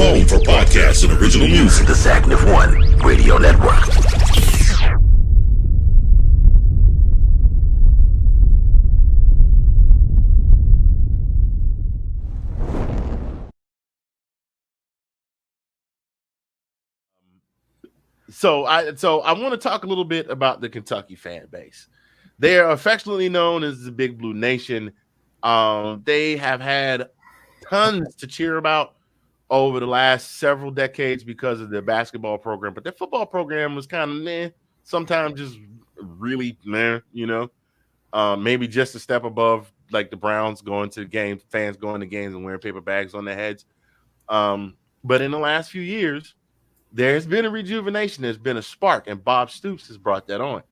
home for podcasts and original music. The Zagnif One Radio Network. So I want to talk a little bit about the Kentucky fan base. They are affectionately known as the Big Blue Nation. They have had tons to cheer about over the last several decades because of their basketball program, but their football program was kind of meh, sometimes just really meh, maybe just a step above like the Browns going to games, fans going to games and wearing paper bags on their heads. But in the last few years, there's been a rejuvenation. There's been a spark, and Bob Stoops has brought that on.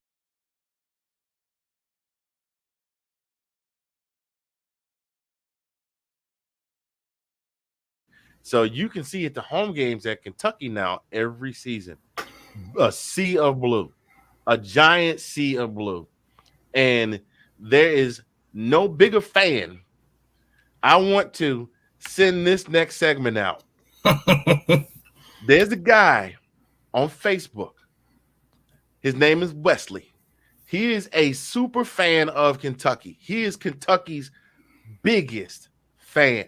So you can see at the home games at Kentucky now every season, a sea of blue, a giant sea of blue. And there is no bigger fan. I want to send this next segment out. There's a guy on Facebook. His name is Wesley. He is a super fan of Kentucky. He is Kentucky's biggest fan.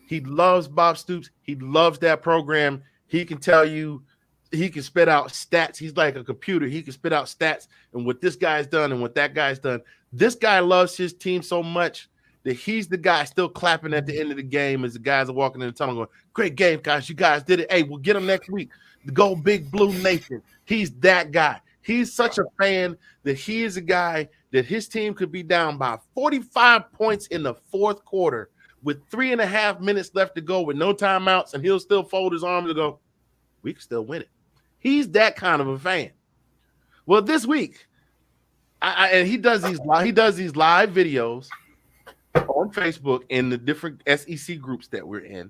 He loves Bob Stoops. He loves that program. He can tell you, he can spit out stats. He's like a computer. He can spit out stats and what this guy's done and what that guy's done. This guy loves his team so much that he's the guy still clapping at the end of the game as the guys are walking in the tunnel going, great game, guys. You guys did it. Hey, we'll get him next week. Go Big Blue Nation. He's that guy. He's such a fan that he is a guy that his team could be down by 45 points in the fourth quarter with 3.5 minutes left to go with no timeouts, and he'll still fold his arms and go, we can still win it. He's that kind of a fan. Well, this week, and he does these live videos on Facebook in the different SEC groups that we're in,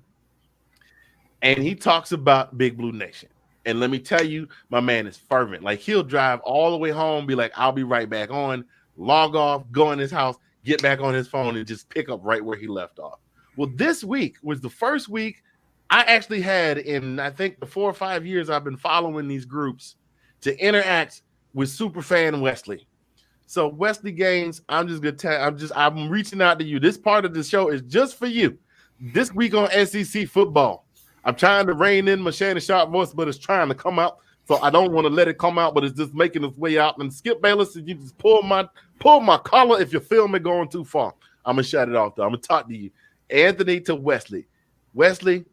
and he talks about Big Blue Nation. And let me tell you, my man is fervent. Like, he'll drive all the way home, be like, I'll be right back on, log off, go in his house, get back on his phone, and just pick up right where he left off. Well, this week was the first week I actually had in, I think, the 4 or 5 years I've been following these groups to interact with Superfan Wesley. So, Wesley Gaines, I'm just going to tell, I'm reaching out to you. This part of the show is just for you. This week on SEC football, I'm trying to rein in my Shannon Sharpe voice, but it's trying to come out. So I don't want to let it come out, but it's just making its way out. And Skip Bayless, if you just pull my collar if you feel me going too far. I'm going to shut it off, though. I'm going to talk to you. Anthony to Wesley. Wesley,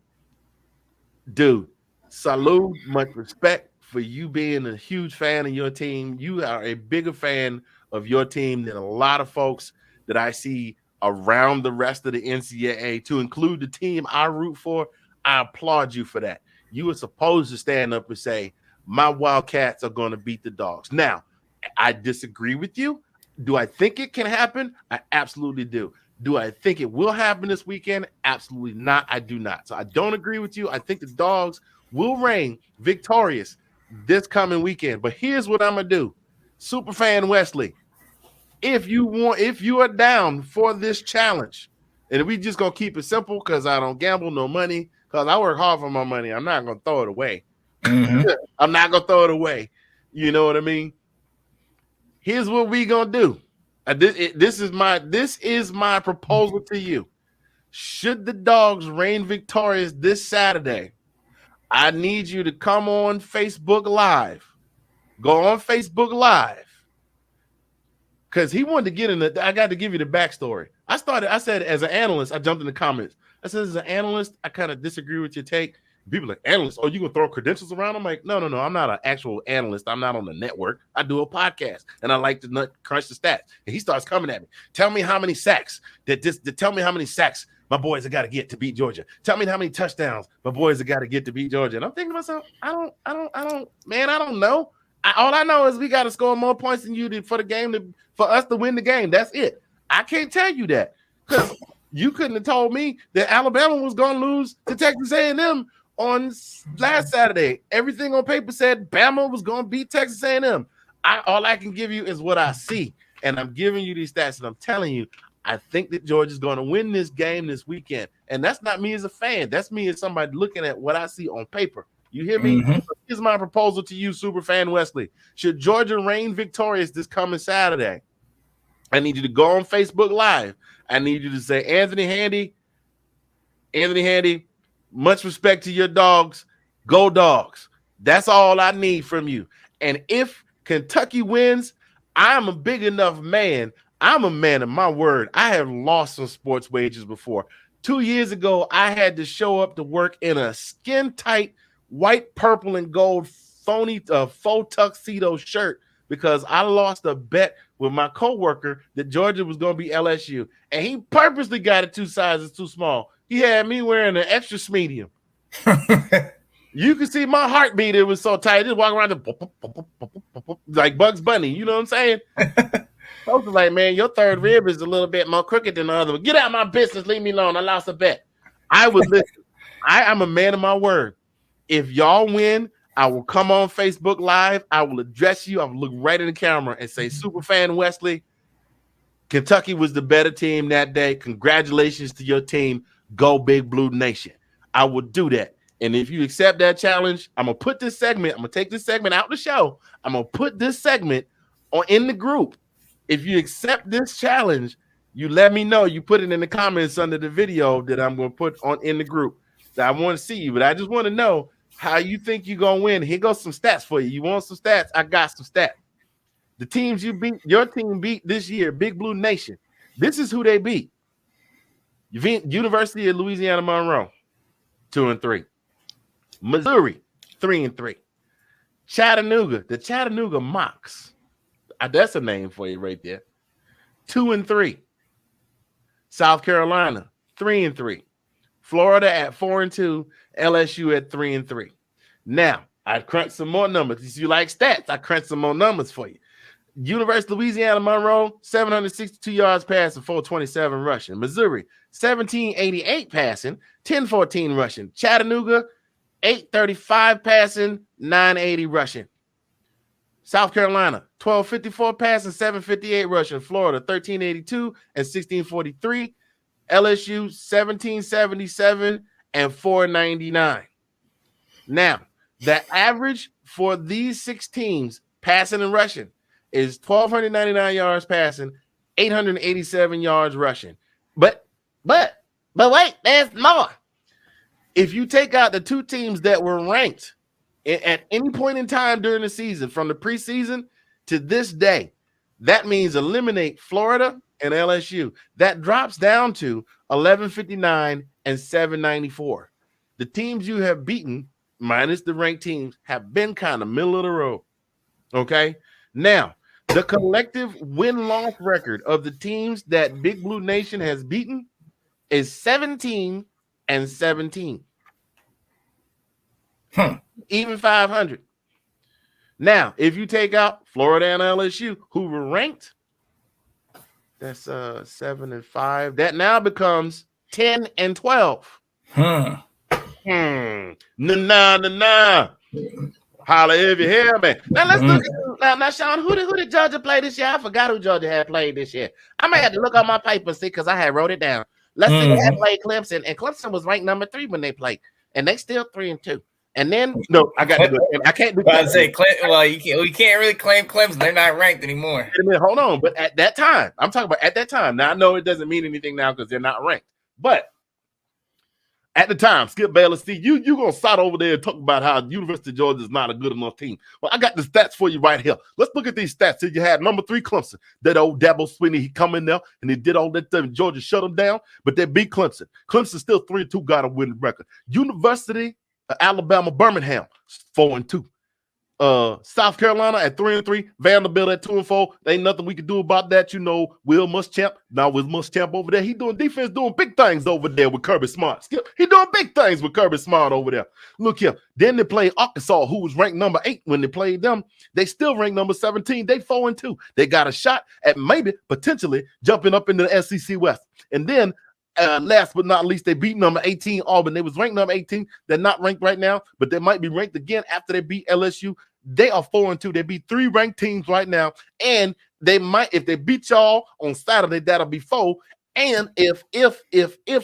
dude, salute, much respect for you being a huge fan of your team. You are a bigger fan of your team than a lot of folks that I see around the rest of the NCAA, to include the team I root for. I applaud you for that. You were supposed to stand up and say, my Wildcats are going to beat the Dogs. Now, I disagree with you. Do I think it can happen? I absolutely do. Do I think it will happen this weekend? Absolutely not. I do not. So I don't agree with you. I think the Dogs will reign victorious this coming weekend. But here's what I'm going to do. Superfan Wesley, if you are down for this challenge, and we just going to keep it simple because I don't gamble, no money, because I work hard for my money. I'm not going to throw it away. Mm-hmm. I'm not going to throw it away. You know what I mean? Here's what we going to do. This is my proposal to you. Should the Dogs reign victorious this Saturday, I need you to come on Facebook Live. Go on Facebook Live. Because he wanted to get in I got to give you the backstory. I said, as an analyst, I jumped in the comments. I said, as an analyst, I kind of disagree with your take. People are like, analyst, oh, you going to throw credentials around? I'm like, no, I'm not an actual analyst. I'm not on the network. I do a podcast, and I like to crunch the stats. And he starts coming at me. Tell me how many sacks tell me how many sacks my boys have got to get to beat Georgia. Tell me how many touchdowns my boys have got to get to beat Georgia. And I'm thinking to myself, I don't know. All I know is we got to score more points than you did for us to win the game. That's it. I can't tell you that because you couldn't have told me that Alabama was going to lose to Texas A&M on last Saturday. Everything on paper said Bama was going to beat Texas A&M. All I can give you is what I see, and I'm giving you these stats, and I'm telling you, I think that Georgia's going to win this game this weekend. And that's not me as a fan. That's me as somebody looking at what I see on paper. You hear me? Mm-hmm. Here's my proposal to you, Superfan Wesley. Should Georgia reign victorious this coming Saturday, I need you to go on Facebook Live. I need you to say, Anthony Handy, much respect to your dogs. Go Dogs. That's all I need from you. And if Kentucky wins, I'm a big enough man. I'm a man of my word. I have lost some sports wagers before. 2 years ago, I had to show up to work in a skin-tight white, purple, and gold phony faux tuxedo shirt because I lost a bet with my coworker that Georgia was going to be LSU. And he purposely got it 2 sizes too small. He had me wearing an extra medium. You can see my heartbeat. It was so tight. Just walking around like Bugs Bunny. You know what I'm saying? Folks are like, man, your third rib is a little bit more crooked than the other one. Get out of my business. Leave me alone. I lost a bet. I would listen. I'm a man of my word. If y'all win, I will come on Facebook Live. I will address you. I will look right in the camera and say, Superfan Wesley, Kentucky was the better team that day. Congratulations to your team. Go Big Blue Nation. I will do that. And if you accept that challenge, I'm going to put this segment, I'm going to take this segment out of the show. I'm going to put this segment in the group. If you accept this challenge, you let me know. You put it in the comments under the video that I'm going to put in the group. So I want to see you, but I just want to know how you think you're going to win. Here goes some stats for you. You want some stats? I got some stats. The teams you beat, your team beat this year, Big Blue Nation. This is who they beat. University of Louisiana Monroe, 2-3. Missouri, 3-3. Chattanooga, the Chattanooga Mocs. That's a name for you right there. 2-3. South Carolina, 3-3. Florida at 4-2. LSU at 3-3. Now, I crunched some more numbers. If you like stats, I crunched some more numbers for you. University of Louisiana Monroe, 762 yards passing, 427 rushing. Missouri, 1788 passing, 1014 rushing. Chattanooga, 835 passing, 980 rushing. South Carolina, 1254 passing, 758 rushing. Florida, 1382 and 1643. LSU, 1777 and 499. Now, the average for these 6 teams passing and rushing is 1,299 yards passing, 887 yards rushing. But wait, there's more. If you take out the 2 teams that were ranked at any point in time during the season, from the preseason to this day, that means eliminate Florida and LSU. That drops down to 1159 and 794. The teams you have beaten, minus the ranked teams, have been kind of middle of the road. Okay? Now, the collective win-loss record of the teams that Big Blue Nation has beaten is 17 and 17. Even 500. Now, if you take out Florida and LSU, who were ranked, that's 7 and 5. That now becomes 10 and 12. Nah. Holla if you hear me. Now let's look at now, Sean. Who did Georgia play this year? I forgot who Georgia had played this year. I may have to look on my paper see because I had wrote it down. Let's see, they had played Clemson, and Clemson was ranked number 3 when they played, and they still 3-2. And then I got to do it. I can't do. I say, well, you can't really claim Clemson. They're not ranked anymore. Hold on, but at that time, I'm talking about at that time. Now I know it doesn't mean anything now because they're not ranked, but at the time, Skip Bayless, see you gonna sit over there and talk about how University of Georgia is not a good enough team. Well, I got the stats for you right here. Let's look at these stats. So you had number 3 Clemson. That old Dabo Swinney, he come in there and he did all that stuff. Georgia shut them down, but they beat Clemson. Clemson still 3-2, got a winning record. University of Alabama Birmingham, 4-2. South Carolina at 3-3, Vanderbilt at 2-4. Ain't nothing we can do about that. You know, Will Muschamp. Now with Muschamp over there, he doing defense, doing big things over there with Kirby Smart. He doing big things with Kirby Smart over there. Look here. Then they played Arkansas, who was ranked number 8 when they played them. They still ranked number 17. They 4-2. They got a shot at maybe potentially jumping up into the SEC West. And then last but not least, they beat number 18 Auburn. They was ranked number 18. They're not ranked right now, but they might be ranked again after they beat LSU. They are 4-2. They beat 3 ranked teams right now, and they might, if they beat y'all on Saturday, that'll be 4. And if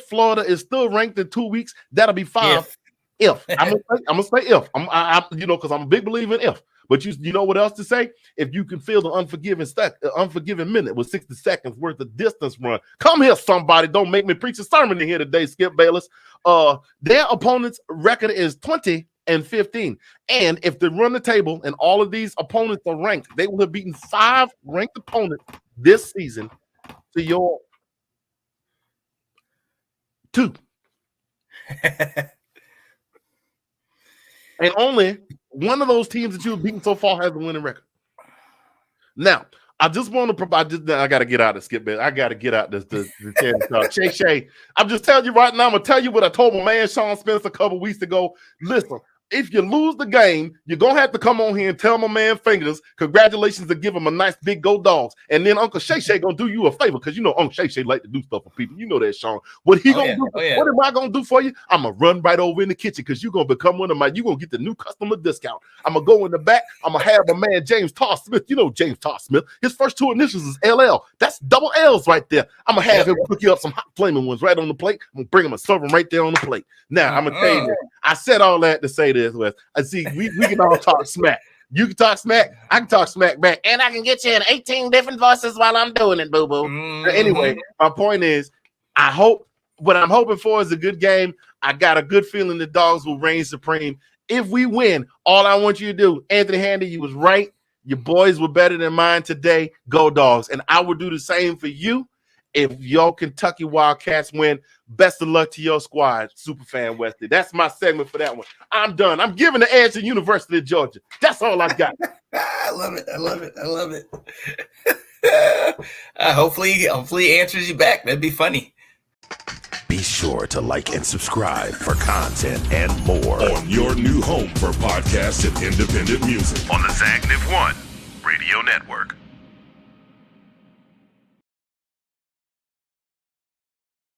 Florida is still ranked in 2 weeks, that'll be 5. If I'm gonna say if I because I'm a big believer in if. But you know what else to say? If you can feel the unforgiving minute with 60 seconds worth of distance run, come here, somebody. Don't make me preach a sermon in here today, Skip Bayless. Their opponent's record is 20-15, and if they run the table and all of these opponents are ranked, they will have beaten 5 ranked opponents this season to your 2. And only one of those teams that you've beaten so far has a winning record. Now, I just want to provide. I got to get out of Skip Bayless. I got to get out this. Shay. I'm just telling you right now. I'm gonna tell you what I told my man Sean Spence a couple weeks ago. Listen, if you lose the game, you're gonna have to come on here and tell my man Fingaz congratulations and give him a nice big go dogs. And then Uncle Shay gonna do you a favor because you know Uncle Shay like to do stuff for people. You know that, Sean. What he gonna do? What am I gonna do for you? I'm gonna run right over in the kitchen because you're gonna become one of my. You're gonna get the new customer discount. I'm gonna go in the back. I'm gonna have my man James Todd Smith. You know James Todd Smith. His first 2 initials is LL. That's double L's right there. I'm gonna have him cook you up some hot flaming ones right on the plate. I'm gonna bring him and serve them right there on the plate. Now I'm gonna tell you this. I said all that to say this, Wes. I see we can all talk smack. You can talk smack, I can talk smack back, and I can get you in 18 different voices while I'm doing it, boo-boo. Anyway, my point is, what I'm hoping for is a good game. I got a good feeling the dogs will reign supreme. If we win, all I want you to do, Anthony Handy, you was right. Your boys were better than mine today. Go dogs. And I will do the same for you. If your Kentucky Wildcats win, best of luck to your squad, Superfan Wesley. That's my segment for that one. I'm done. I'm giving the edge to University of Georgia. That's all I got. I love it. Hopefully he answers you back. That'd be funny. Be sure to like and subscribe for content and more On your new home for podcasts and independent music. on the Zagnif One Radio Network.